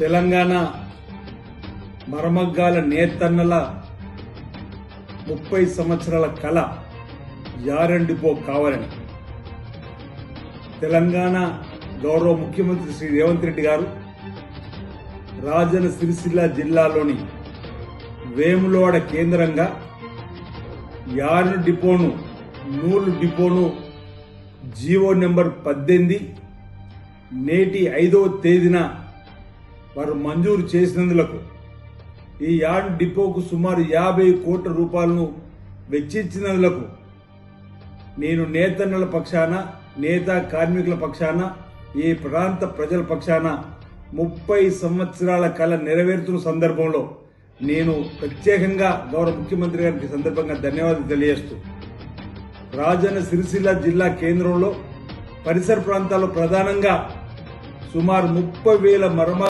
తెలంగాణ మరమగ్గాల నేతన్నల 30 సంవత్సరాల కళ యారండిపో కావాలని తెలంగాణ గౌరవ ముఖ్యమంత్రి శ్రీ రేవంత్ రెడ్డి గారు రాజన్న సిరిసిల్ల జిల్లాలోని వేములవాడ కేంద్రంగా యార్న్ డిపోను నూలు డిపోను జీవో నెంబర్ 18 నేటి 5వ తేదీన వారు మంజూరు చేసినందులకు ఈ యార్న్ డిపోకు సుమారు 50 కోట్ల రూపాయలను వెచ్చించినందులకు నేను నేతన్నల పక్షాన నేత కార్మికుల పక్షాన ఈ ప్రాంత ప్రజల పక్షాన 30 సంవత్సరాల కళ నెరవేరుతున్న సందర్భంలో నేను ప్రత్యేకంగా గౌరవ ముఖ్యమంత్రి గారికి సందర్భంగా ధన్యవాదాలు తెలియజేస్తూ రాజన్న సిరిసిల్ల జిల్లా కేంద్రంలో పరిసర ప్రాంతాల్లో ప్రధానంగా సుమారు 30,000